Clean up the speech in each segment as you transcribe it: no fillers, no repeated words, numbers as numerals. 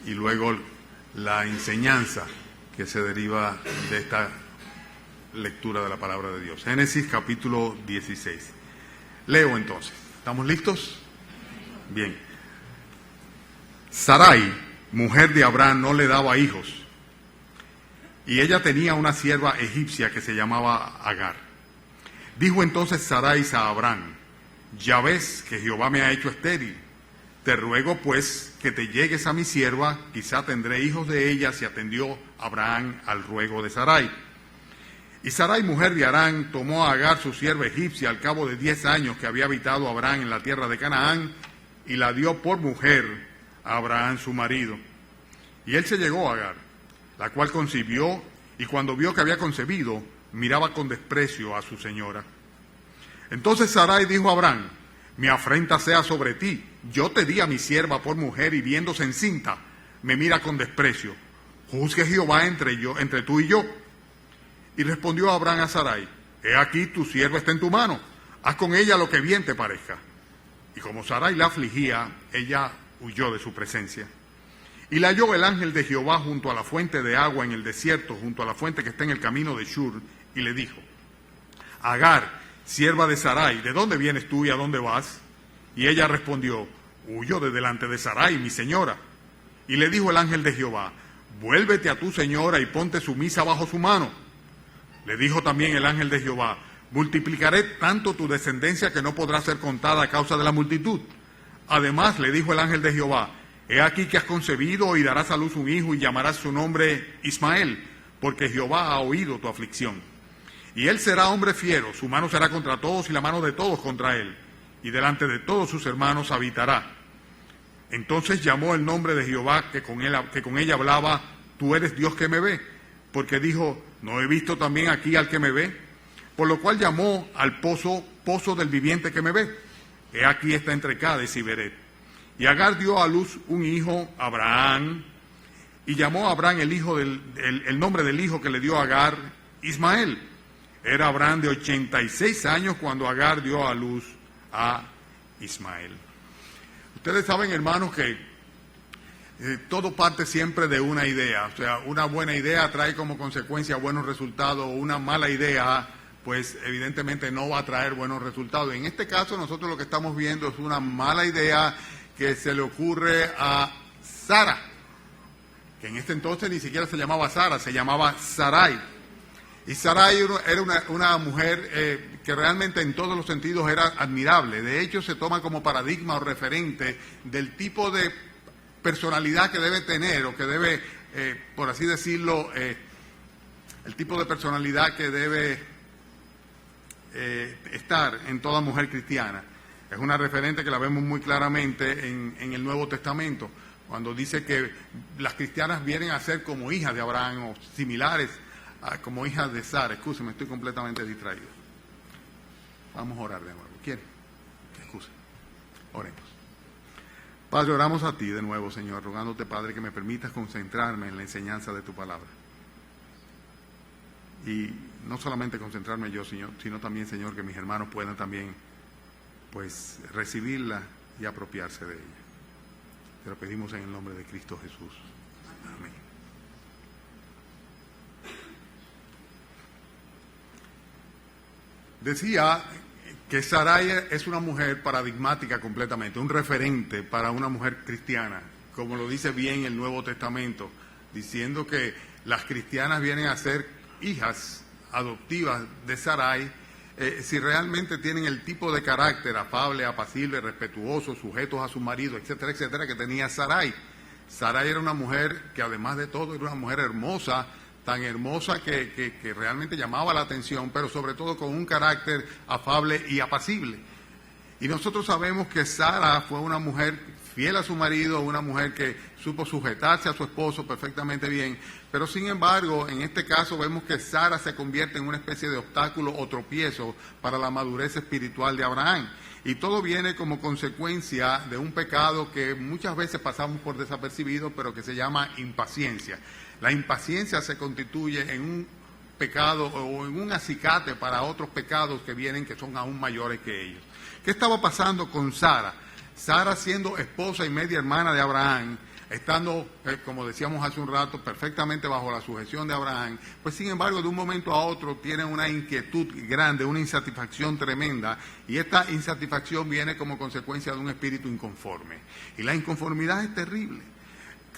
y luego la enseñanza que se deriva de esta lectura de la palabra de Dios. Génesis capítulo 16. Leo entonces. ¿Estamos listos? Bien. Sarai, mujer de Abraham, no le daba hijos, y ella tenía una sierva egipcia que se llamaba Agar. Dijo entonces Sarai a Abraham: ya ves que Jehová me ha hecho estéril. Te ruego pues que te llegues a mi sierva, quizá tendré hijos de ella. Y atendió Abraham al ruego de Sarai. Y Sarai, mujer de Abraham, tomó a Agar, su sierva egipcia, al cabo de 10 años que había habitado Abraham en la tierra de Canaán, y la dio por mujer a Abraham su marido. Y él se llegó a Agar, la cual concibió, y cuando vio que había concebido, miraba con desprecio a su señora. Entonces Sarai dijo a Abraham: mi afrenta sea sobre ti. Yo te di a mi sierva por mujer, y viéndose encinta, me mira con desprecio. Juzgue Jehová entre tú y yo. Y respondió Abraham a Sarai: he aquí tu sierva está en tu mano, haz con ella lo que bien te parezca. Y como Sarai la afligía, ella huyó de su presencia. Y la halló el ángel de Jehová junto a la fuente de agua en el desierto, junto a la fuente que está en el camino de Shur, y le dijo: Agar, sierva de Sarai, ¿de dónde vienes tú y a dónde vas? Y ella respondió: huyo de delante de Sarai, mi señora. Y le dijo el ángel de Jehová: vuélvete a tu señora y ponte sumisa bajo su mano. Le dijo también el ángel de Jehová: multiplicaré tanto tu descendencia que no podrá ser contada a causa de la multitud. Además le dijo el ángel de Jehová: he aquí que has concebido y darás a luz un hijo y llamarás su nombre Ismael, porque Jehová ha oído tu aflicción. Y él será hombre fiero, su mano será contra todos y la mano de todos contra él, y delante de todos sus hermanos habitará. Entonces llamó el nombre de Jehová que con ella hablaba: tú eres Dios que me ve, porque dijo: ¿no he visto también aquí al que me ve? Por lo cual llamó al pozo del viviente que me ve. He aquí está entre Cades y Beret. Y Agar dio a luz un hijo, Abraham, y llamó a Abraham el nombre del hijo que le dio a Agar, Ismael. Era Abraham de 86 años cuando Agar dio a luz a Ismael. Ustedes saben, hermanos, que todo parte siempre de una idea. O sea, una buena idea trae como consecuencia buenos resultados. Una mala idea, pues evidentemente no va a traer buenos resultados. En este caso, nosotros lo que estamos viendo es una mala idea que se le ocurre a Sara, que en este entonces ni siquiera se llamaba Sara, se llamaba Sarai. Y Sarai era una mujer que realmente en todos los sentidos era admirable. De hecho, se toma como paradigma o referente del tipo de personalidad que debe tener, o que debe, por así decirlo, el tipo de personalidad que debe estar en toda mujer cristiana. Es una referente que la vemos muy claramente en el Nuevo Testamento, cuando dice que las cristianas vienen a ser como hijas de Abraham o similares como hijas de Sara. Excúsenme, estoy completamente distraído. Vamos a orar de nuevo. ¿Quieren? Excúsenme. Oremos. Padre, oramos a ti de nuevo, Señor, rogándote, Padre, que me permitas concentrarme en la enseñanza de tu palabra. Y no solamente concentrarme yo, Señor, sino también, Señor, que mis hermanos puedan también, pues, recibirla y apropiarse de ella. Te lo pedimos en el nombre de Cristo Jesús. Amén. Decía que Sarai es una mujer paradigmática completamente, un referente para una mujer cristiana, como lo dice bien el Nuevo Testamento, diciendo que las cristianas vienen a ser hijas adoptivas de Sarai, si realmente tienen el tipo de carácter afable, apacible, respetuoso, sujetos a su marido, etcétera, etcétera, que tenía Sarai. Sarai era una mujer que, además de todo, era una mujer hermosa, tan hermosa que realmente llamaba la atención, pero sobre todo con un carácter afable y apacible. Y nosotros sabemos que Sara fue una mujer fiel a su marido, una mujer que supo sujetarse a su esposo perfectamente bien, pero sin embargo, en este caso vemos que Sara se convierte en una especie de obstáculo o tropiezo para la madurez espiritual de Abraham. Y todo viene como consecuencia de un pecado que muchas veces pasamos por desapercibido, pero que se llama impaciencia. La impaciencia se constituye en un pecado o en un acicate para otros pecados que vienen, que son aún mayores que ellos. ¿Qué estaba pasando con Sara? Sara, siendo esposa y media hermana de Abraham, estando, como decíamos hace un rato, perfectamente bajo la sujeción de Abraham, pues sin embargo de un momento a otro tienen una inquietud grande, una insatisfacción tremenda, y esta insatisfacción viene como consecuencia de un espíritu inconforme. Y la inconformidad es terrible.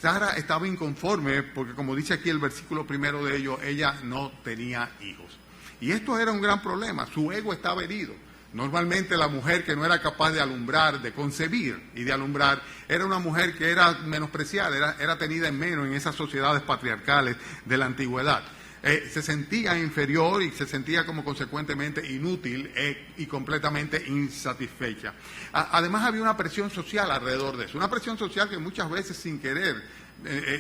Sara estaba inconforme porque, como dice aquí el versículo primero de ello, ella no tenía hijos. Y esto era un gran problema, su ego estaba herido. Normalmente la mujer que no era capaz de alumbrar, de concebir y de alumbrar, era una mujer que era menospreciada, era tenida en menos en esas sociedades patriarcales de la antigüedad. Se sentía inferior y se sentía como consecuentemente inútil y completamente insatisfecha. Además había una presión social alrededor de eso, una presión social que muchas veces sin querer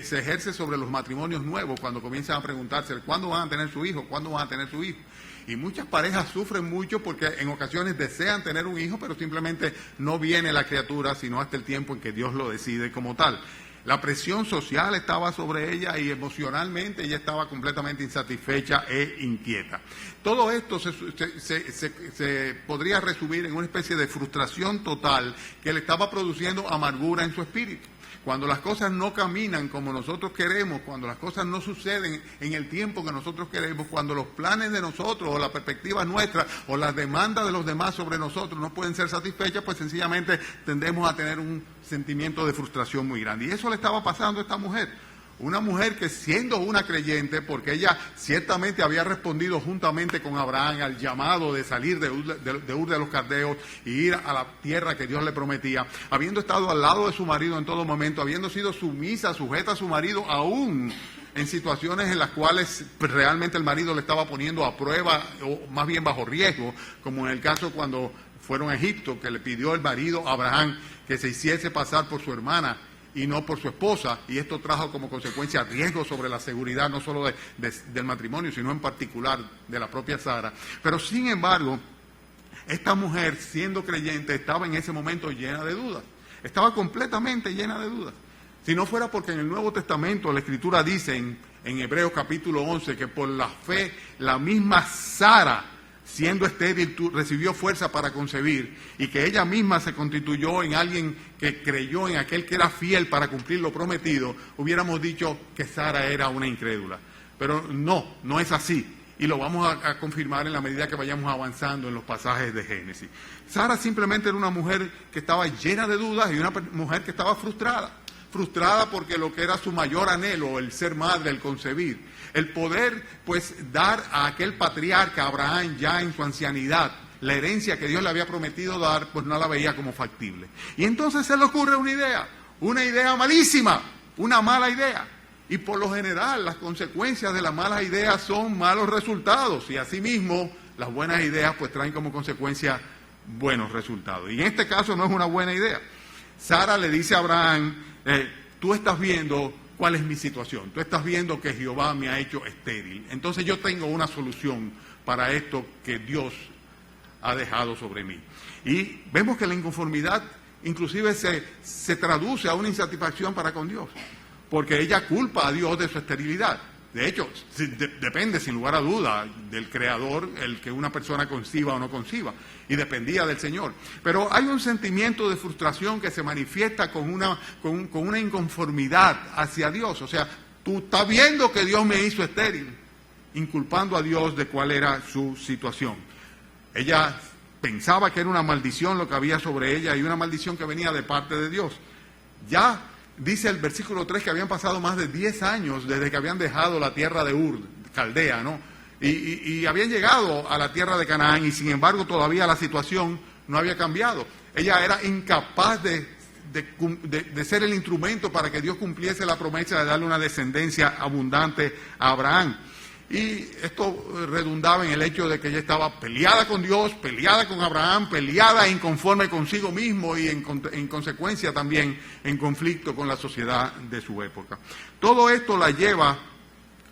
se ejerce sobre los matrimonios nuevos cuando comienzan a preguntarse ¿cuándo van a tener su hijo? ¿Cuándo van a tener su hijo? Y muchas parejas sufren mucho porque en ocasiones desean tener un hijo, pero simplemente no viene la criatura sino hasta el tiempo en que Dios lo decide como tal. La presión social estaba sobre ella y emocionalmente ella estaba completamente insatisfecha e inquieta. Todo esto se podría resumir en una especie de frustración total que le estaba produciendo amargura en su espíritu. Cuando las cosas no caminan como nosotros queremos, cuando las cosas no suceden en el tiempo que nosotros queremos, cuando los planes de nosotros o las perspectivas nuestras o las demandas de los demás sobre nosotros no pueden ser satisfechas, pues sencillamente tendemos a tener un sentimiento de frustración muy grande. Y eso le estaba pasando a esta mujer. Una mujer que siendo una creyente, porque ella ciertamente había respondido juntamente con Abraham al llamado de salir de Ur de los Caldeos y ir a la tierra que Dios le prometía, habiendo estado al lado de su marido en todo momento, habiendo sido sumisa, sujeta a su marido, aún en situaciones en las cuales realmente el marido le estaba poniendo a prueba, o más bien bajo riesgo, como en el caso cuando fueron a Egipto, que le pidió el marido a Abraham que se hiciese pasar por su hermana y no por su esposa, y esto trajo como consecuencia riesgos sobre la seguridad no solo del matrimonio, sino en particular de la propia Sara. Pero sin embargo, esta mujer, siendo creyente, estaba en ese momento llena de dudas, estaba completamente llena de dudas. Si no fuera porque en el Nuevo Testamento la Escritura dice en Hebreos capítulo 11 que por la fe la misma Sara, siendo estéril, recibió fuerza para concebir, y que ella misma se constituyó en alguien que creyó en aquel que era fiel para cumplir lo prometido, hubiéramos dicho que Sara era una incrédula. Pero no es así, y lo vamos a confirmar en la medida que vayamos avanzando en los pasajes de Génesis. Sara simplemente era una mujer que estaba llena de dudas y una mujer que estaba frustrada porque lo que era su mayor anhelo, el ser madre, el concebir, el poder pues dar a aquel patriarca Abraham ya en su ancianidad la herencia que Dios le había prometido dar, pues no la veía como factible. Y entonces se le ocurre una idea malísima, una mala idea. Y por lo general las consecuencias de las malas ideas son malos resultados, y asimismo las buenas ideas pues traen como consecuencia buenos resultados. Y en este caso no es una buena idea. Sara le dice a Abraham, tú estás viendo cuál es mi situación, tú estás viendo que Jehová me ha hecho estéril, entonces yo tengo una solución para esto que Dios ha dejado sobre mí. Y vemos que la inconformidad inclusive se traduce a una insatisfacción para con Dios, porque ella culpa a Dios de su esterilidad. De hecho, depende sin lugar a duda del Creador el que una persona conciba o no conciba, y dependía del Señor. Pero hay un sentimiento de frustración que se manifiesta con una inconformidad hacia Dios. O sea, tú estás viendo que Dios me hizo estéril, inculpando a Dios de cuál era su situación. Ella pensaba que era una maldición lo que había sobre ella, y una maldición que venía de parte de Dios. Ya dice el versículo 3 que habían pasado más de 10 años desde que habían dejado la tierra de Ur, Caldea, ¿no? Y habían llegado a la tierra de Canaán, y sin embargo todavía la situación no había cambiado. Ella era incapaz de ser el instrumento para que Dios cumpliese la promesa de darle una descendencia abundante a Abraham. Y esto redundaba en el hecho de que ella estaba peleada con Dios, peleada con Abraham, peleada e inconforme consigo mismo, y en consecuencia también en conflicto con la sociedad de su época. Todo esto la lleva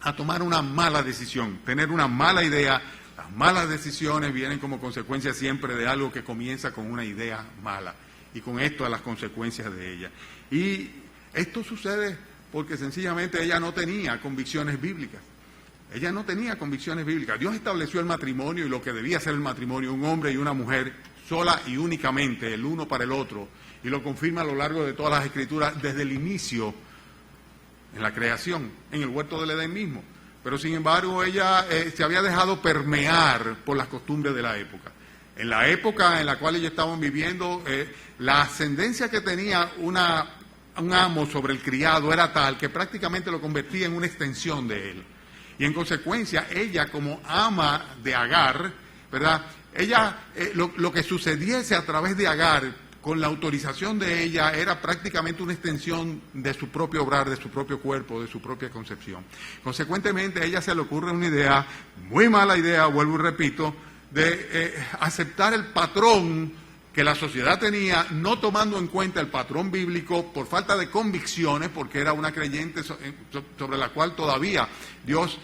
a tomar una mala decisión, tener una mala idea. Las malas decisiones vienen como consecuencia siempre de algo que comienza con una idea mala, y con esto a las consecuencias de ella. Y esto sucede porque sencillamente ella no tenía convicciones bíblicas. Ella no tenía convicciones bíblicas. Dios estableció el matrimonio y lo que debía ser el matrimonio, un hombre y una mujer, sola y únicamente, el uno para el otro, y lo confirma a lo largo de todas las Escrituras desde el inicio en la creación, en el huerto del Edén mismo. Pero sin embargo ella se había dejado permear por las costumbres de la época. En la época en la cual ellos estaban viviendo, la ascendencia que tenía un amo sobre el criado era tal que prácticamente lo convertía en una extensión de él. Y en consecuencia, ella como ama de Agar, ¿verdad? Ella, lo que sucediese a través de Agar, con la autorización de ella, era prácticamente una extensión de su propio obrar, de su propio cuerpo, de su propia concepción. Consecuentemente, a ella se le ocurre una idea, muy mala idea, vuelvo y repito, de aceptar el patrón que la sociedad tenía, no tomando en cuenta el patrón bíblico por falta de convicciones, porque era una creyente sobre la cual todavía Dios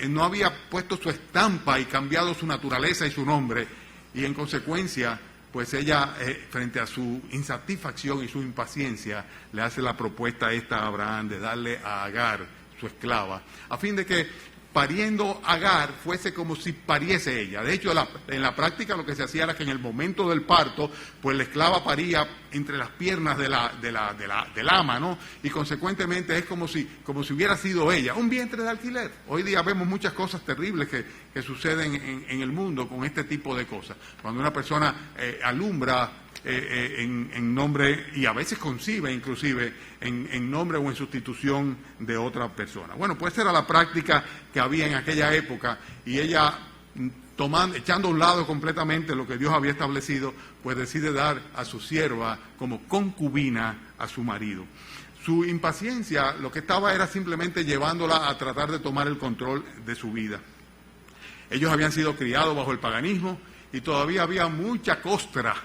no había puesto su estampa y cambiado su naturaleza y su nombre, y en consecuencia, pues ella, frente a su insatisfacción y su impaciencia, le hace la propuesta esta a Abraham de darle a Agar, su esclava, a fin de que pariendo Agar fuese como si pariese ella. De hecho, en la práctica lo que se hacía era que en el momento del parto, pues la esclava paría entre las piernas del ama, ¿no? Y consecuentemente es como si hubiera sido ella, un vientre de alquiler. Hoy día vemos muchas cosas terribles que suceden en el mundo con este tipo de cosas. Cuando una persona alumbra en nombre, y a veces concibe inclusive en nombre o en sustitución de otra persona. Bueno, pues esa era la práctica que había en aquella época, y ella, echando a un lado completamente lo que Dios había establecido, pues decide dar a su sierva como concubina a su marido. Su impaciencia lo que estaba era simplemente llevándola a tratar de tomar el control de su vida. Ellos habían sido criados bajo el paganismo y todavía había mucha costra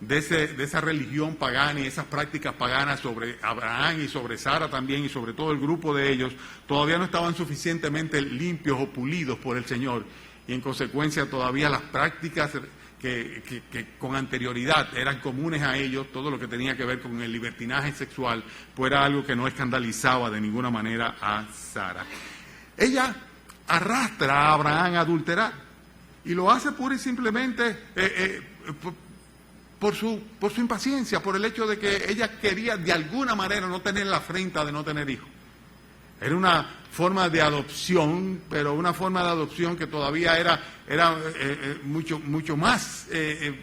de esa religión pagana y esas prácticas paganas sobre Abraham y sobre Sara también, y sobre todo el grupo de ellos, todavía no estaban suficientemente limpios o pulidos por el Señor, y en consecuencia todavía las prácticas que con anterioridad eran comunes a ellos, todo lo que tenía que ver con el libertinaje sexual, pues era algo que no escandalizaba de ninguna manera a Sara. Ella arrastra a Abraham a adulterar, y lo hace pura y simplemente por su impaciencia, por el hecho de que ella quería de alguna manera no tener la afrenta de no tener hijos. Era una forma de adopción, pero una forma de adopción que todavía era mucho más,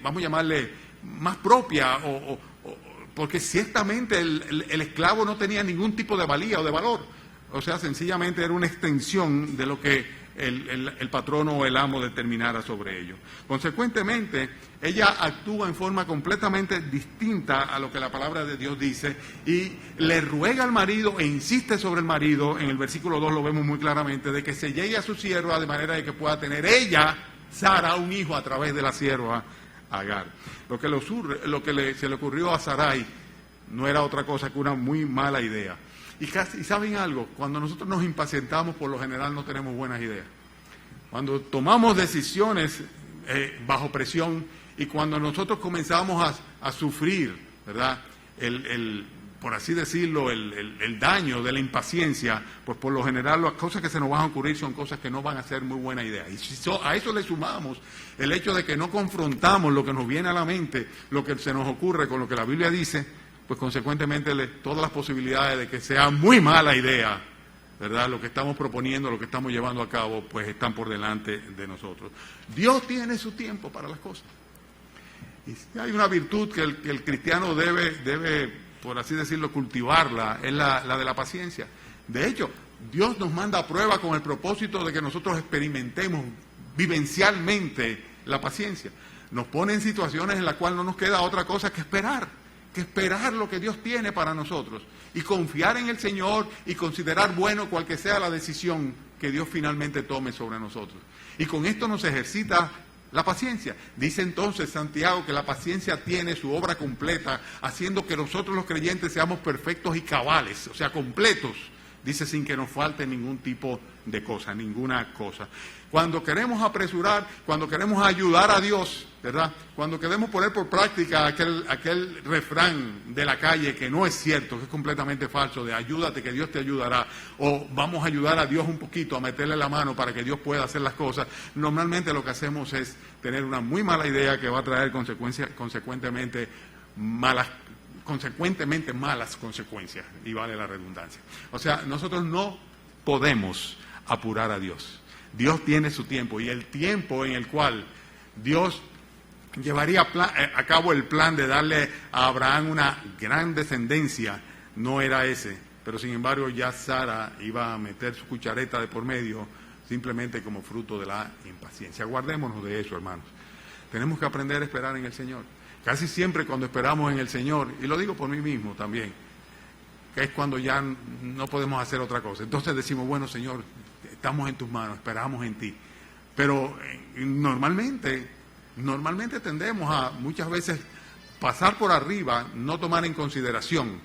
vamos a llamarle, más propia, porque ciertamente el esclavo no tenía ningún tipo de valía o de valor. O sea, sencillamente era una extensión de lo que el patrono o el amo determinara sobre ello. Consecuentemente, ella actúa en forma completamente distinta a lo que la palabra de Dios dice, y le ruega al marido e insiste sobre el marido, en el versículo 2 lo vemos muy claramente, de que se llegue a su sierva de manera de que pueda tener ella, Sara, un hijo a través de la sierva Agar. Lo que se le ocurrió a Sarai no era otra cosa que una muy mala idea. Y ¿saben algo? Cuando nosotros nos impacientamos, por lo general no tenemos buenas ideas. Cuando tomamos decisiones bajo presión, y cuando nosotros comenzamos a sufrir, ¿verdad?, por así decirlo, el daño de la impaciencia, pues por lo general las cosas que se nos van a ocurrir son cosas que no van a ser muy buena idea. Y si a eso le sumamos el hecho de que no confrontamos lo que nos viene a la mente, lo que se nos ocurre con lo que la Biblia dice, pues consecuentemente todas las posibilidades de que sea muy mala idea, ¿verdad?, lo que estamos proponiendo, lo que estamos llevando a cabo, pues están por delante de nosotros. Dios tiene su tiempo para las cosas. Y si hay una virtud que el cristiano debe, por así decirlo, cultivarla, es la de la paciencia. De hecho, Dios nos manda a prueba con el propósito de que nosotros experimentemos vivencialmente la paciencia. Nos pone en situaciones en las cuales no nos queda otra cosa que esperar lo que Dios tiene para nosotros, y confiar en el Señor y considerar bueno cual que sea la decisión que Dios finalmente tome sobre nosotros. Y con esto nos ejercita la paciencia. Dice entonces Santiago que la paciencia tiene su obra completa, haciendo que nosotros los creyentes seamos perfectos y cabales, o sea, completos, dice, sin que nos falte ningún tipo de cosa, ninguna cosa. Cuando queremos apresurar, cuando queremos ayudar a Dios, ¿verdad?, cuando queremos poner por práctica aquel refrán de la calle que no es cierto, que es completamente falso, de ayúdate que Dios te ayudará, o vamos a ayudar a Dios un poquito, a meterle la mano para que Dios pueda hacer las cosas, normalmente lo que hacemos es tener una muy mala idea que va a traer consecuentemente malas consecuentemente malas consecuencias, y vale la redundancia. O sea, nosotros no podemos apurar a Dios. Dios tiene su tiempo, y el tiempo en el cual Dios llevaría a cabo el plan de darle a Abraham una gran descendencia no era ese, pero sin embargo ya Sara iba a meter su cuchareta de por medio simplemente como fruto de la impaciencia. Guardémonos de eso, hermanos. Tenemos que aprender a esperar en el Señor. Casi siempre cuando esperamos en el Señor, y lo digo por mí mismo también, que es cuando ya no podemos hacer otra cosa. Entonces decimos, bueno, Señor, estamos en tus manos, esperamos en ti. Pero normalmente tendemos a muchas veces pasar por arriba, no tomar en consideración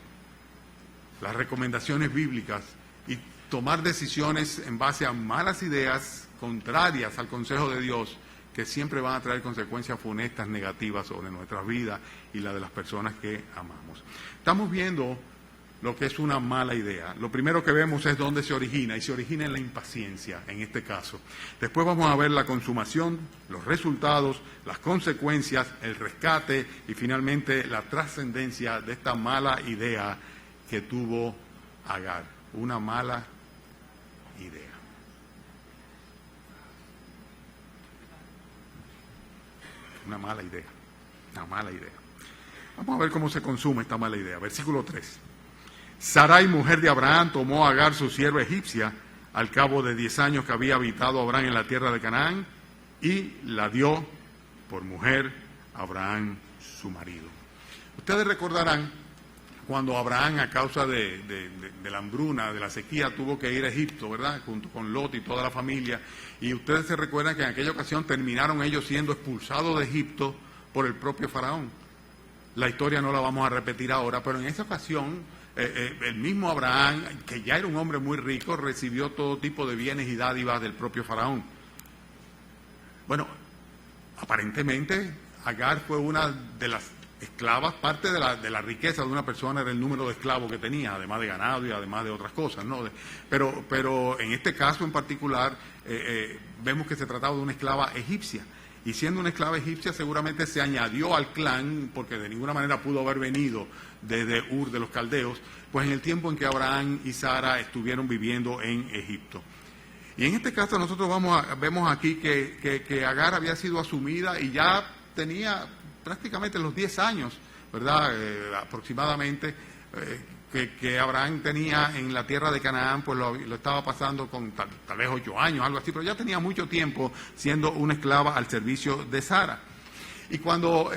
las recomendaciones bíblicas y tomar decisiones en base a malas ideas contrarias al consejo de Dios, que siempre van a traer consecuencias funestas, negativas sobre nuestras vidas y la de las personas que amamos. Estamos viendo lo que es una mala idea. Lo primero que vemos es dónde se origina, y se origina en la impaciencia, en este caso. Después vamos a ver la consumación, los resultados, las consecuencias, el rescate y finalmente la trascendencia de esta mala idea que tuvo Agar. Una mala idea. Una mala idea. Vamos a ver cómo se consume esta mala idea. Versículo 3. Sarai, mujer de Abraham, tomó a Agar, su sierva egipcia, al cabo de 10 años que había habitado Abraham en la tierra de Canaán, y la dio por mujer a Abraham, su marido. Ustedes recordarán cuando Abraham, a causa de la hambruna, de la sequía, tuvo que ir a Egipto, ¿verdad?, junto con Lot y toda la familia, y ustedes se recuerdan que en aquella ocasión terminaron ellos siendo expulsados de Egipto por el propio faraón. La historia no la vamos a repetir ahora, pero en esa ocasión el mismo Abraham, que ya era un hombre muy rico, recibió todo tipo de bienes y dádivas del propio faraón. Bueno, aparentemente Agar fue una de las esclavas. Parte de la riqueza de una persona era el número de esclavos que tenía, además de ganado y además de otras cosas, ¿no? Pero en este caso en particular vemos que se trataba de una esclava egipcia. Y siendo una esclava egipcia, seguramente se añadió al clan, porque de ninguna manera pudo haber venido desde Ur de los Caldeos, pues en el tiempo en que Abraham y Sara estuvieron viviendo en Egipto. Y en este caso nosotros vemos aquí que Agar había sido asumida y ya tenía prácticamente los 10 años, ¿verdad?, aproximadamente, que Abraham tenía en la tierra de Canaán, pues lo estaba pasando con tal vez 8 años, algo así, pero ya tenía mucho tiempo siendo una esclava al servicio de Sara. Y cuando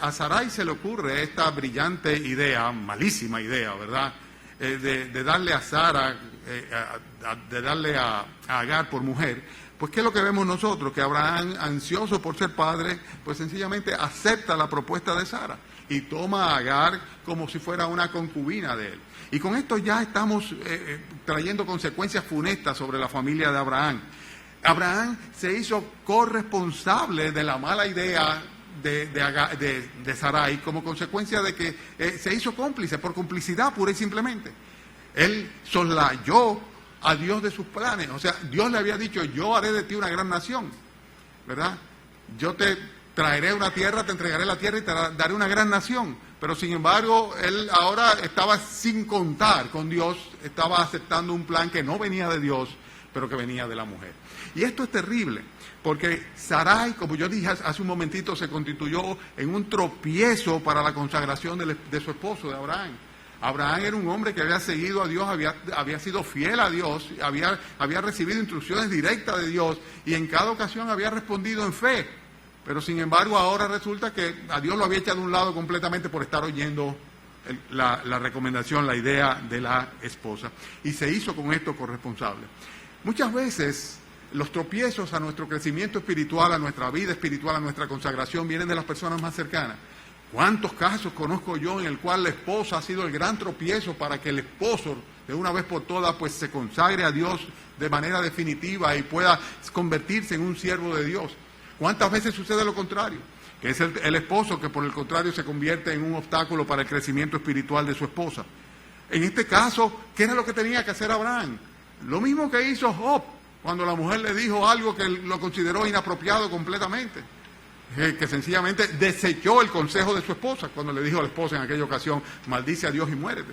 a Sarai se le ocurre esta brillante idea, malísima idea, ¿verdad?, de darle a Sara, de darle a Agar por mujer, pues ¿qué es lo que vemos nosotros? Que Abraham, ansioso por ser padre, pues sencillamente acepta la propuesta de Sara y toma a Agar como si fuera una concubina de él. Y con esto ya estamos trayendo consecuencias funestas sobre la familia de Abraham. Abraham se hizo corresponsable de la mala idea de Sarai, como consecuencia de que se hizo cómplice, por complicidad pura y simplemente. Él soslayó a Dios de sus planes. O sea, Dios le había dicho, yo haré de ti una gran nación, ¿verdad? Yo te traeré una tierra, te entregaré la tierra y te daré una gran nación. Pero sin embargo, él ahora estaba sin contar con Dios, estaba aceptando un plan que no venía de Dios, pero que venía de la mujer. Y esto es terrible, porque Sarai, como yo dije hace un momentito, se constituyó en un tropiezo para la consagración de su esposo, de Abraham. Abraham era un hombre que había seguido a Dios, había sido fiel a Dios, había recibido instrucciones directas de Dios y en cada ocasión había respondido en fe. Pero sin embargo ahora resulta que a Dios lo había echado a un lado completamente por estar oyendo la recomendación, la idea de la esposa. Y se hizo con esto corresponsable. Muchas veces los tropiezos a nuestro crecimiento espiritual, a nuestra vida espiritual, a nuestra consagración, vienen de las personas más cercanas. ¿Cuántos casos conozco yo en el cual la esposa ha sido el gran tropiezo para que el esposo, de una vez por todas, pues se consagre a Dios de manera definitiva y pueda convertirse en un siervo de Dios? ¿Cuántas veces sucede lo contrario? Que es el esposo que por el contrario se convierte en un obstáculo para el crecimiento espiritual de su esposa. En este caso, ¿qué era lo que tenía que hacer Abraham? Lo mismo que hizo Job, cuando la mujer le dijo algo que lo consideró inapropiado completamente. que sencillamente desechó el consejo de su esposa cuando le dijo a la esposa en aquella ocasión, maldice a Dios y muérete.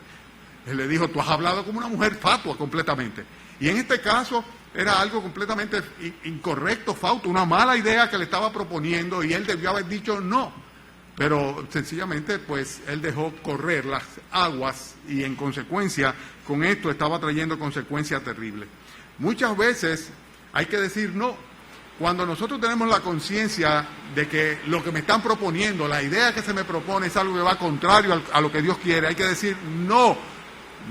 Él le dijo, tú has hablado como una mujer fatua completamente. Y en este caso era algo completamente incorrecto, fausto, una mala idea que le estaba proponiendo, y él debió haber dicho no. Pero sencillamente pues él dejó correr las aguas y en consecuencia con esto estaba trayendo consecuencias terribles. Muchas veces hay que decir no. Cuando nosotros tenemos la conciencia de que lo que me están proponiendo, la idea que se me propone es algo que va contrario a lo que Dios quiere, hay que decir no,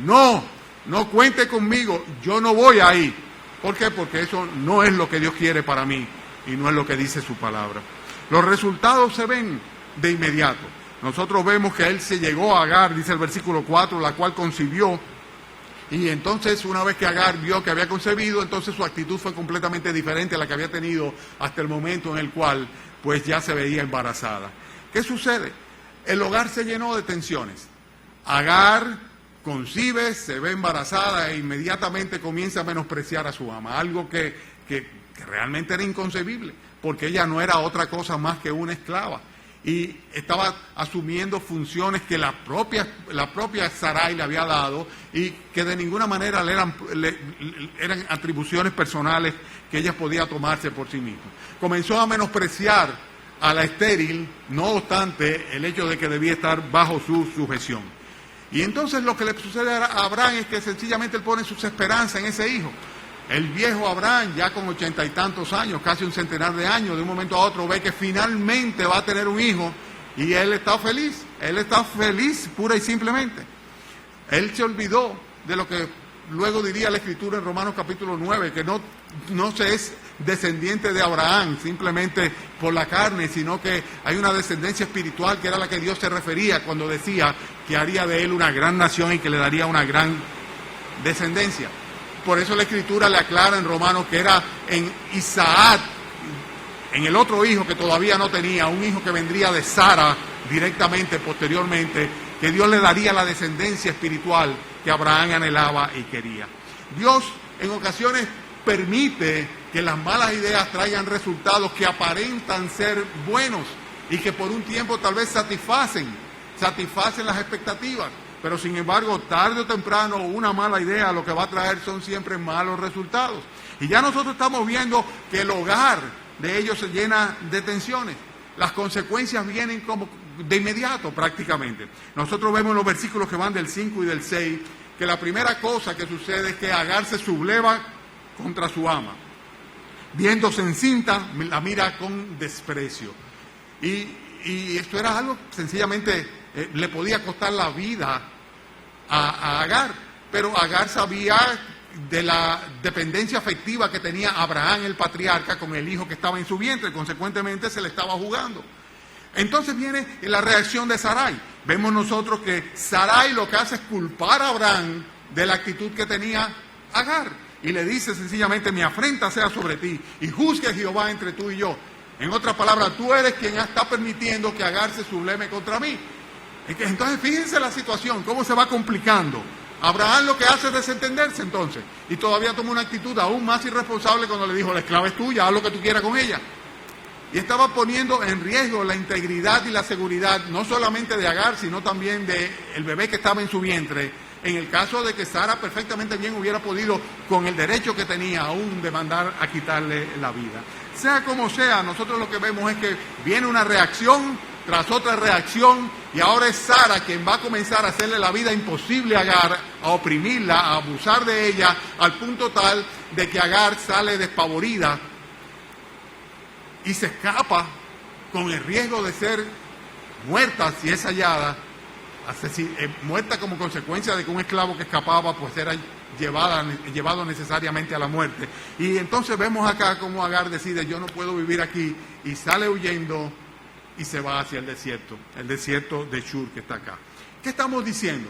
no cuente conmigo, yo no voy ahí. ¿Por qué? Porque eso no es lo que Dios quiere para mí y no es lo que dice su palabra. Los resultados se ven de inmediato. Nosotros vemos que él se llegó a Agar, dice el versículo 4, la cual concibió. Y entonces, una vez que Agar vio que había concebido, entonces su actitud fue completamente diferente a la que había tenido hasta el momento en el cual, pues, ya se veía embarazada. ¿Qué sucede? El hogar se llenó de tensiones. Agar concibe, se ve embarazada e inmediatamente comienza a menospreciar a su ama. Algo que realmente era inconcebible, porque ella no era otra cosa más que una esclava. Y estaba asumiendo funciones que la propia Sarai le había dado y que de ninguna manera eran atribuciones personales que ella podía tomarse por sí misma. Comenzó a menospreciar a la estéril, no obstante el hecho de que debía estar bajo su sujeción. Y entonces lo que le sucede a Abraham es que sencillamente él pone sus esperanzas en ese hijo. El viejo Abraham, ya con 80 y tantos años, casi un centenar de años, de un momento a otro ve que finalmente va a tener un hijo y él está feliz pura y simplemente. Él se olvidó de lo que luego diría la Escritura en Romanos capítulo 9, que no se es descendiente de Abraham simplemente por la carne, sino que hay una descendencia espiritual que era la que Dios se refería cuando decía que haría de él una gran nación y que le daría una gran descendencia. Por eso la Escritura le aclara en Romanos que era en Isaac, en el otro hijo que todavía no tenía, un hijo que vendría de Sara directamente, posteriormente, que Dios le daría la descendencia espiritual que Abraham anhelaba y quería. Dios en ocasiones permite que las malas ideas traigan resultados que aparentan ser buenos y que por un tiempo tal vez satisfacen las expectativas. Pero sin embargo, tarde o temprano, una mala idea lo que va a traer son siempre malos resultados. Y ya nosotros estamos viendo que el hogar de ellos se llena de tensiones. Las consecuencias vienen como de inmediato prácticamente. Nosotros vemos en los versículos que van del 5 y del 6, que la primera cosa que sucede es que Agar se subleva contra su ama. Viéndose encinta, la mira con desprecio. Y esto era algo sencillamente le podía costar la vida a Agar, pero Agar sabía de la dependencia afectiva que tenía Abraham el patriarca con el hijo que estaba en su vientre, consecuentemente se le estaba jugando. Entonces viene la reacción de Sarai. Vemos nosotros que Sarai lo que hace es culpar a Abraham de la actitud que tenía Agar y le dice sencillamente: mi afrenta sea sobre ti y juzgue Jehová entre tú y yo. En otras palabras, tú eres quien está permitiendo que Agar se subleve contra mí. Entonces fíjense la situación, cómo se va complicando. Abraham lo que hace es desentenderse entonces, y todavía toma una actitud aún más irresponsable cuando le dijo: la esclava es tuya, haz lo que tú quieras con ella. Y estaba poniendo en riesgo la integridad y la seguridad, no solamente de Agar, sino también del bebé que estaba en su vientre, en el caso de que Sara perfectamente bien hubiera podido, con el derecho que tenía, aún demandar a quitarle la vida. Sea como sea, nosotros lo que vemos es que viene una reacción tras otra reacción, y ahora es Sara quien va a comenzar a hacerle la vida imposible a Agar, a oprimirla, a abusar de ella, al punto tal de que Agar sale despavorida y se escapa con el riesgo de ser muerta si es hallada, muerta como consecuencia de que un esclavo que escapaba pues era llevado necesariamente a la muerte. Y entonces vemos acá cómo Agar decide: yo no puedo vivir aquí, y sale huyendo y se va hacia el desierto de Shur que está acá. ¿Qué estamos diciendo?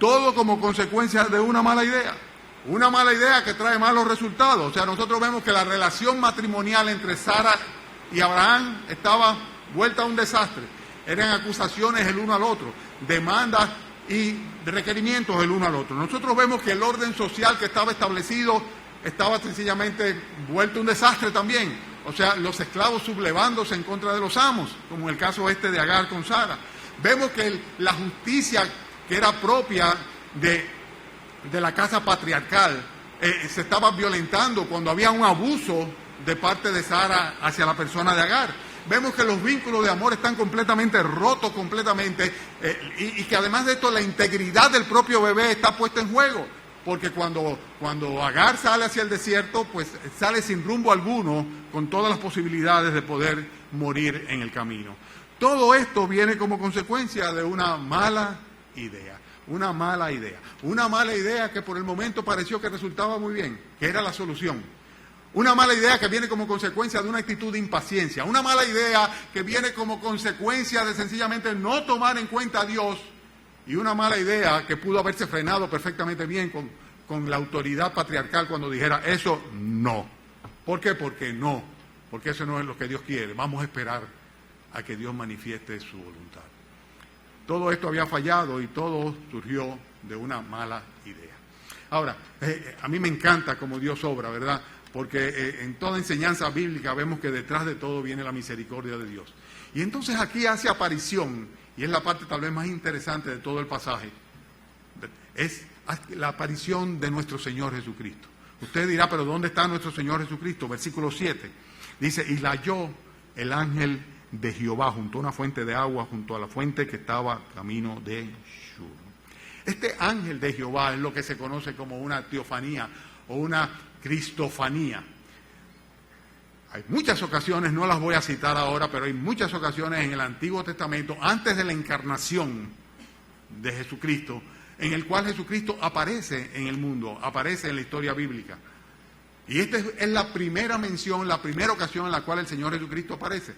Todo como consecuencia de una mala idea que trae malos resultados. O sea, nosotros vemos que la relación matrimonial entre Sara y Abraham estaba vuelta a un desastre. Eran acusaciones el uno al otro, demandas y requerimientos el uno al otro. Nosotros vemos que el orden social que estaba establecido estaba sencillamente vuelto un desastre también. o sea, los esclavos sublevándose en contra de los amos, como en el caso de Agar con Sara. Vemos que la justicia que era propia de la casa patriarcal se estaba violentando cuando había un abuso de parte de Sara hacia la persona de Agar. Vemos que los vínculos de amor están completamente rotos, y que además de esto la integridad del propio bebé está puesta en juego. Porque cuando Agar sale hacia el desierto, pues sale sin rumbo alguno, con todas las posibilidades de poder morir en el camino. Todo esto viene como consecuencia de una mala idea. Una mala idea que por el momento pareció que resultaba muy bien, que era la solución. Una mala idea que viene como consecuencia de una actitud de impaciencia. Una mala idea que viene como consecuencia de sencillamente no tomar en cuenta a Dios. Y una mala idea que pudo haberse frenado perfectamente bien con la autoridad patriarcal cuando dijera, eso no. ¿Por qué? Porque no. Porque eso no es lo que Dios quiere. Vamos a esperar a que Dios manifieste su voluntad. Todo esto había fallado y todo surgió de una mala idea. Ahora, a mí me encanta cómo Dios obra, ¿verdad? Porque en toda enseñanza bíblica vemos que detrás de todo viene la misericordia de Dios. Y entonces aquí hace aparición, y es la parte tal vez más interesante de todo el pasaje, es la aparición de nuestro Señor Jesucristo. Usted dirá, pero ¿dónde está nuestro Señor Jesucristo? Versículo 7. Dice, y la halló el ángel de Jehová junto a una fuente de agua, junto a la fuente que estaba camino de Shur. Este ángel de Jehová es lo que se conoce como una teofanía o una cristofanía. Hay muchas ocasiones, no las voy a citar ahora, pero hay muchas ocasiones en el Antiguo Testamento, antes de la encarnación de Jesucristo, en el cual Jesucristo aparece en el mundo, aparece en la historia bíblica. Y esta es la primera mención, la primera ocasión en la cual el Señor Jesucristo aparece.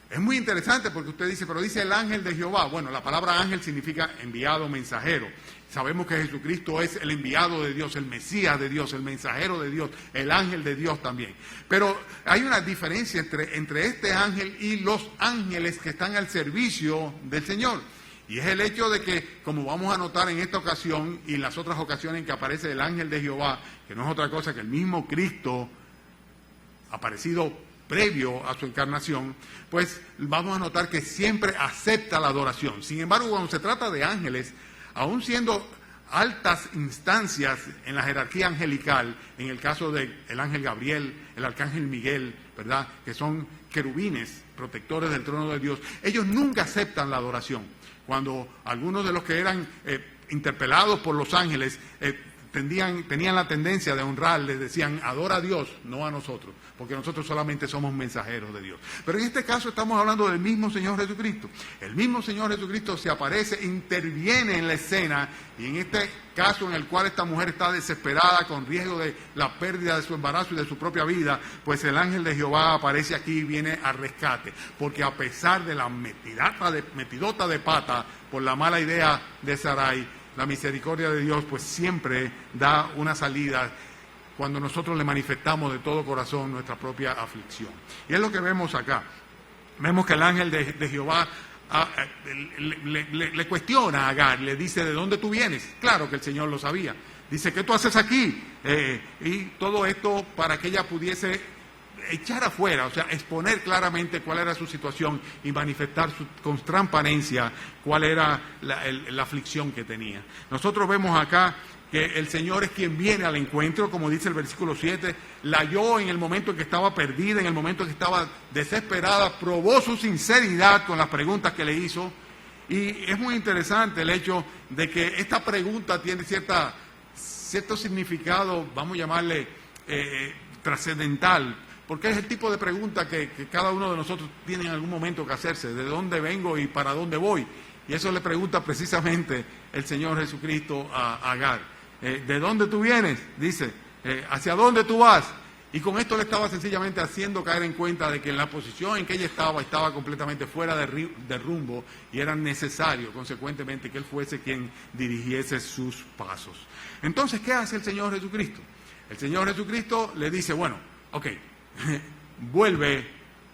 Es muy interesante porque usted dice, pero dice el ángel de Jehová. Bueno, la palabra ángel significa enviado, mensajero. Sabemos que Jesucristo es el enviado de Dios, el Mesías de Dios, el mensajero de Dios, el ángel de Dios también. Pero hay una diferencia entre este ángel y los ángeles que están al servicio del Señor. Y es el hecho de que, como vamos a notar en esta ocasión y en las otras ocasiones en que aparece el ángel de Jehová, que no es otra cosa que el mismo Cristo aparecido previo a su encarnación, pues vamos a notar que siempre acepta la adoración. Sin embargo, cuando se trata de ángeles, aún siendo altas instancias en la jerarquía angelical, en el caso del ángel Gabriel, el arcángel Miguel, ¿verdad?, que son querubines, protectores del trono de Dios, ellos nunca aceptan la adoración. Cuando algunos de los que eran interpelados por los ángeles tenían la tendencia de honrar, les decían, adora a Dios, no a nosotros, porque nosotros solamente somos mensajeros de Dios. Pero en este caso estamos hablando del mismo Señor Jesucristo. El mismo Señor Jesucristo se aparece, interviene en la escena, y en este caso en el cual esta mujer está desesperada, con riesgo de la pérdida de su embarazo y de su propia vida, pues el ángel de Jehová aparece aquí y viene al rescate, porque a pesar de la metidota de pata por la mala idea de Sarai, la misericordia de Dios pues siempre da una salida cuando nosotros le manifestamos de todo corazón nuestra propia aflicción. Y es lo que vemos acá. Vemos que el ángel de Jehová le cuestiona a Agar, le dice, ¿de dónde tú vienes? Claro que el Señor lo sabía. Dice, ¿qué tú haces aquí? Y todo esto para que ella pudiese echar afuera, o sea, exponer claramente cuál era su situación y manifestar con transparencia cuál era la aflicción que tenía. Nosotros vemos acá que el Señor es quien viene al encuentro, como dice el versículo 7, la halló en el momento en que estaba perdida, en el momento en que estaba desesperada, probó su sinceridad con las preguntas que le hizo, y es muy interesante el hecho de que esta pregunta tiene cierto significado, vamos a llamarle trascendental, porque es el tipo de pregunta que cada uno de nosotros tiene en algún momento que hacerse, ¿de dónde vengo y para dónde voy? Y eso le pregunta precisamente el Señor Jesucristo a Agar. ¿De dónde tú vienes? Dice, ¿hacia dónde tú vas? Y con esto le estaba sencillamente haciendo caer en cuenta de que en la posición en que ella estaba completamente fuera de rumbo y era necesario, consecuentemente, que él fuese quien dirigiese sus pasos. Entonces, ¿qué hace el Señor Jesucristo? El Señor Jesucristo le dice, bueno, ok, vuelve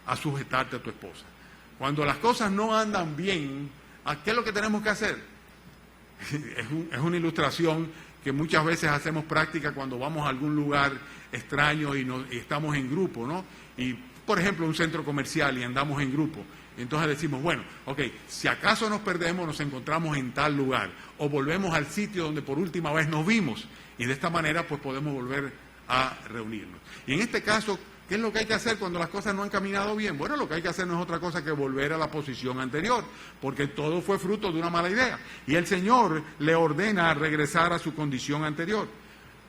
a sujetarte a tu esposa. Cuando las cosas no andan bien, ¿qué es lo que tenemos que hacer? Es una ilustración que muchas veces hacemos práctica cuando vamos a algún lugar extraño y estamos en grupo, ¿no? Y por ejemplo, un centro comercial y andamos en grupo. Entonces decimos, bueno, ok, si acaso nos perdemos, nos encontramos en tal lugar, o volvemos al sitio donde por última vez nos vimos, y de esta manera pues podemos volver a reunirnos. Y en este caso, ¿qué es lo que hay que hacer cuando las cosas no han caminado bien? Bueno, lo que hay que hacer no es otra cosa que volver a la posición anterior, porque todo fue fruto de una mala idea. Y el Señor le ordena regresar a su condición anterior.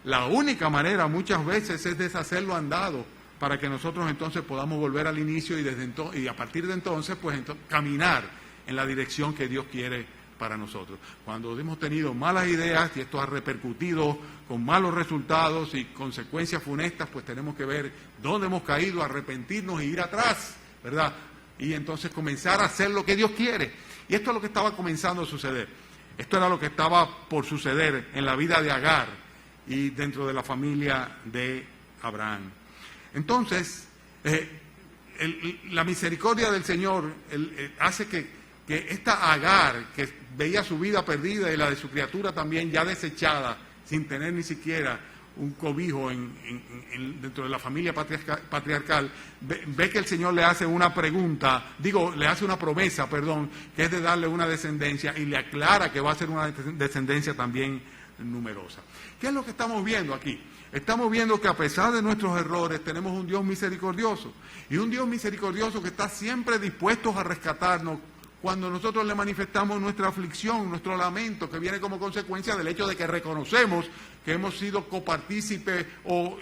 La única manera muchas veces es deshacer lo andado, para que nosotros entonces podamos volver al inicio y a partir de entonces, pues caminar en la dirección que Dios quiere para nosotros. Cuando hemos tenido malas ideas y esto ha repercutido con malos resultados y consecuencias funestas, pues tenemos que ver dónde hemos caído, arrepentirnos e ir atrás, ¿verdad? Y entonces comenzar a hacer lo que Dios quiere. Y esto es lo que estaba comenzando a suceder. Esto era lo que estaba por suceder en la vida de Agar y dentro de la familia de Abraham. Entonces, la misericordia del Señor hace que esta Agar, que veía su vida perdida y la de su criatura también ya desechada, sin tener ni siquiera un cobijo dentro de la familia patriarcal, ve que el Señor le hace una promesa, que es de darle una descendencia, y le aclara que va a ser una descendencia también numerosa. ¿Qué es lo que estamos viendo aquí? Estamos viendo que a pesar de nuestros errores tenemos un Dios misericordioso, y un Dios misericordioso que está siempre dispuesto a rescatarnos cuando nosotros le manifestamos nuestra aflicción, nuestro lamento, que viene como consecuencia del hecho de que reconocemos que hemos sido copartícipes o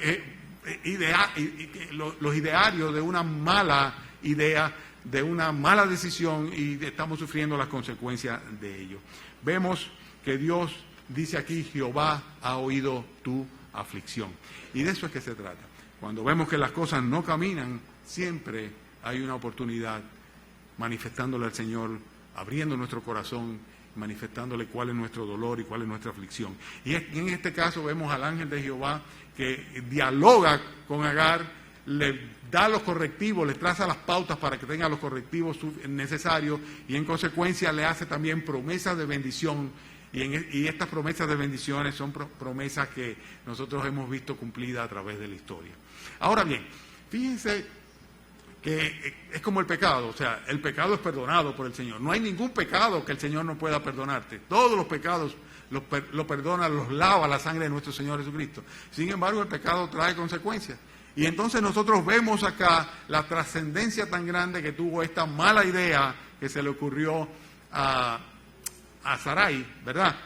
los idearios de una mala idea, de una mala decisión, y estamos sufriendo las consecuencias de ello. Vemos que Dios dice aquí, Jehová ha oído tu aflicción. Y de eso es que se trata. Cuando vemos que las cosas no caminan, siempre hay una oportunidad manifestándole al Señor, abriendo nuestro corazón, manifestándole cuál es nuestro dolor y cuál es nuestra aflicción. Y en este caso vemos al ángel de Jehová que dialoga con Agar, le da los correctivos, le traza las pautas para que tenga los correctivos necesarios, y en consecuencia le hace también promesas de bendición. Y estas promesas de bendiciones son promesas que nosotros hemos visto cumplidas a través de la historia. Ahora bien, fíjense que es como el pecado, o sea, el pecado es perdonado por el Señor. No hay ningún pecado que el Señor no pueda perdonarte. Todos los pecados los perdona, los lava la sangre de nuestro Señor Jesucristo. Sin embargo, el pecado trae consecuencias. Y entonces nosotros vemos acá la trascendencia tan grande que tuvo esta mala idea que se le ocurrió a Sarai, ¿verdad?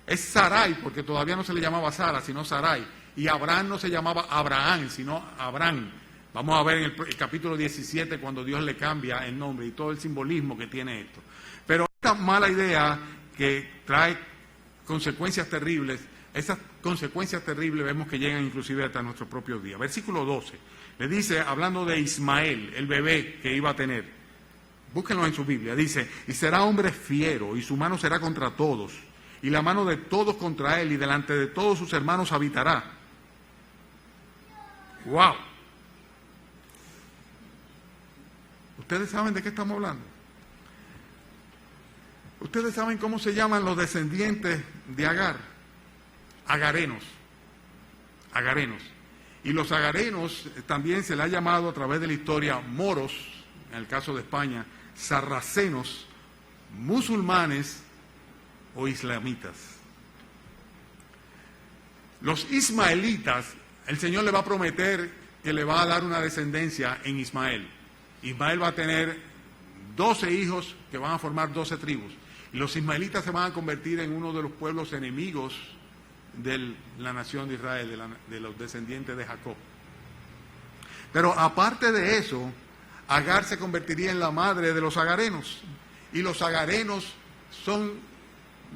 Es Sarai porque todavía no se le llamaba Sara, sino Sarai. Y Abraham no se llamaba Abraham, sino Abraham. Vamos a ver en el capítulo 17 cuando Dios le cambia el nombre y todo el simbolismo que tiene esto. Pero esta mala idea que trae consecuencias terribles, esas consecuencias terribles vemos que llegan inclusive hasta nuestros propios días. Versículo 12, le dice, hablando de Ismael, el bebé que iba a tener, búsquenlo en su Biblia, dice, y será hombre fiero, y su mano será contra todos, y la mano de todos contra él, y delante de todos sus hermanos habitará. ¡Wow! ¿Ustedes saben de qué estamos hablando? ¿Ustedes saben cómo se llaman los descendientes de Agar? Agarenos. Agarenos. Y los agarenos también se le ha llamado a través de la historia moros, en el caso de España, sarracenos, musulmanes o islamitas. Los ismaelitas, el Señor le va a prometer que le va a dar una descendencia en Ismael. Ismael va a tener 12 hijos que van a formar 12 tribus. Y los ismaelitas se van a convertir en uno de los pueblos enemigos de la nación de Israel, de los descendientes de Jacob. Pero aparte de eso, Agar se convertiría en la madre de los agarenos. Y los agarenos son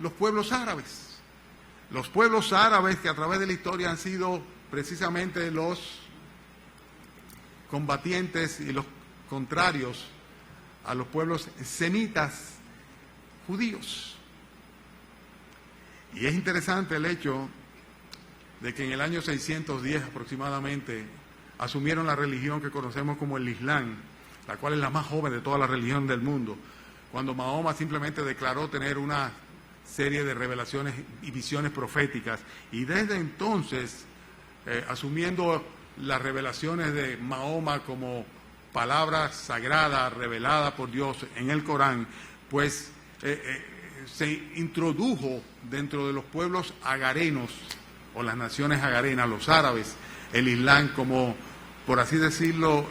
los pueblos árabes. Los pueblos árabes que a través de la historia han sido precisamente los combatientes y los contrarios a los pueblos semitas judíos. Y es interesante el hecho de que en el año 610 aproximadamente asumieron la religión que conocemos como el Islam, la cual es la más joven de toda la religión del mundo, cuando Mahoma simplemente declaró tener una serie de revelaciones y visiones proféticas, y desde entonces, asumiendo las revelaciones de Mahoma como palabra sagrada revelada por Dios en el Corán, pues se introdujo dentro de los pueblos agarenos, o las naciones agarenas, los árabes, el Islam como, por así decirlo,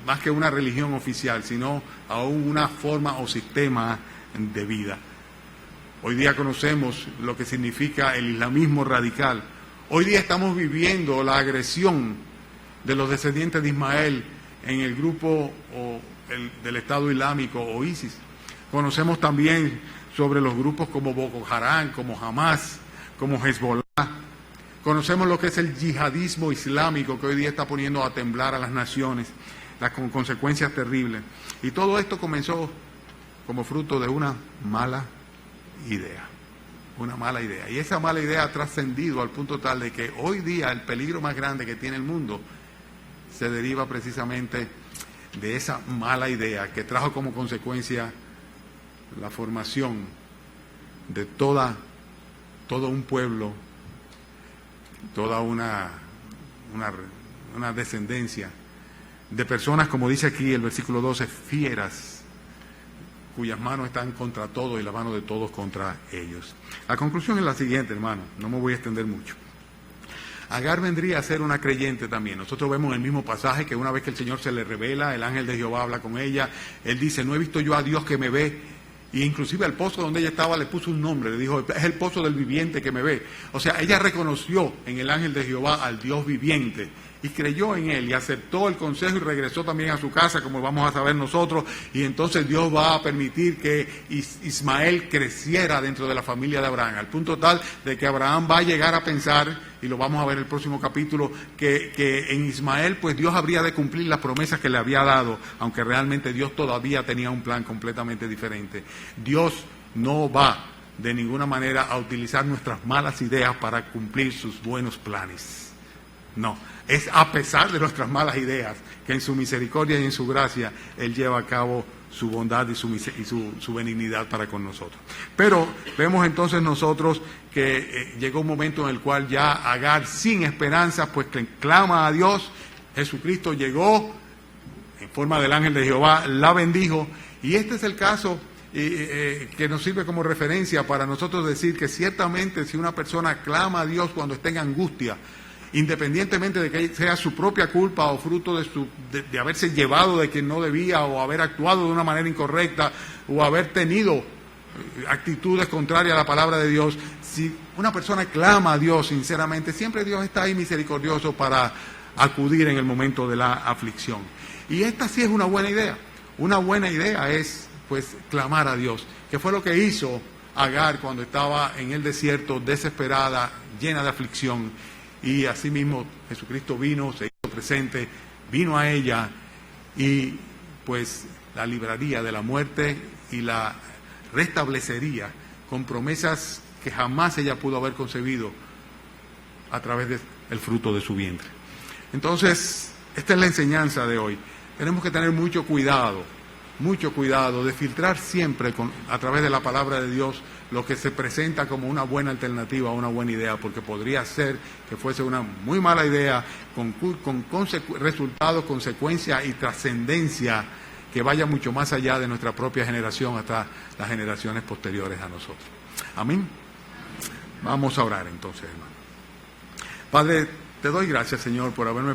más que una religión oficial, sino aún una forma o sistema de vida. Hoy día conocemos lo que significa el islamismo radical. Hoy día estamos viviendo la agresión de los descendientes de Ismael en el grupo del Estado Islámico o ISIS. Conocemos también sobre los grupos como Boko Haram, como Hamas, como Hezbollah. Conocemos lo que es el yihadismo islámico que hoy día está poniendo a temblar a las naciones, con consecuencias terribles. Y todo esto comenzó como fruto de una mala idea. Una mala idea. Y esa mala idea ha trascendido al punto tal de que hoy día el peligro más grande que tiene el mundo se deriva precisamente de esa mala idea que trajo como consecuencia la formación de todo un pueblo, toda una descendencia de personas, como dice aquí el versículo 12, fieras, cuyas manos están contra todos y las manos de todos contra ellos. La conclusión es la siguiente, hermano, no me voy a extender mucho. Agar vendría a ser una creyente también. Nosotros vemos en el mismo pasaje que una vez que el Señor se le revela, el ángel de Jehová habla con ella, él dice, no he visto yo a Dios que me ve. Y inclusive al pozo donde ella estaba le puso un nombre, le dijo, es el pozo del viviente que me ve. O sea, ella reconoció en el ángel de Jehová al Dios viviente y creyó en él y aceptó el consejo y regresó también a su casa, como vamos a saber nosotros. Y entonces Dios va a permitir que Ismael creciera dentro de la familia de Abraham, al punto tal de que Abraham va a llegar a pensar, y lo vamos a ver en el próximo capítulo, que en Ismael pues Dios habría de cumplir las promesas que le había dado, aunque realmente Dios todavía tenía un plan completamente diferente. Dios no va de ninguna manera a utilizar nuestras malas ideas para cumplir sus buenos planes. No, es a pesar de nuestras malas ideas que en su misericordia y en su gracia Él lleva a cabo su bondad y su benignidad para con nosotros. Pero vemos entonces nosotros que llegó un momento en el cual ya Agar, sin esperanza, pues clama a Dios. Jesucristo llegó en forma del ángel de Jehová, la bendijo, y este es el caso que nos sirve como referencia para nosotros decir que ciertamente si una persona clama a Dios cuando está en angustia, independientemente de que sea su propia culpa o fruto de haberse llevado de quien no debía o haber actuado de una manera incorrecta o haber tenido actitudes contrarias a la palabra de Dios, si una persona clama a Dios sinceramente, siempre Dios está ahí misericordioso para acudir en el momento de la aflicción. Y esta sí es una buena idea. Una buena idea es pues clamar a Dios, que fue lo que hizo Agar cuando estaba en el desierto, desesperada, llena de aflicción. Y asimismo Jesucristo vino, se hizo presente, vino a ella y pues la libraría de la muerte y la restablecería con promesas que jamás ella pudo haber concebido a través del fruto de su vientre. Entonces, esta es la enseñanza de hoy. Tenemos que tener mucho cuidado de filtrar siempre a través de la palabra de Dios lo que se presenta como una buena alternativa, una buena idea, porque podría ser que fuese una muy mala idea con resultados, consecuencias y trascendencia que vaya mucho más allá de nuestra propia generación hasta las generaciones posteriores a nosotros. Amén. Vamos a orar entonces, hermano. Padre, te doy gracias, Señor, por haberme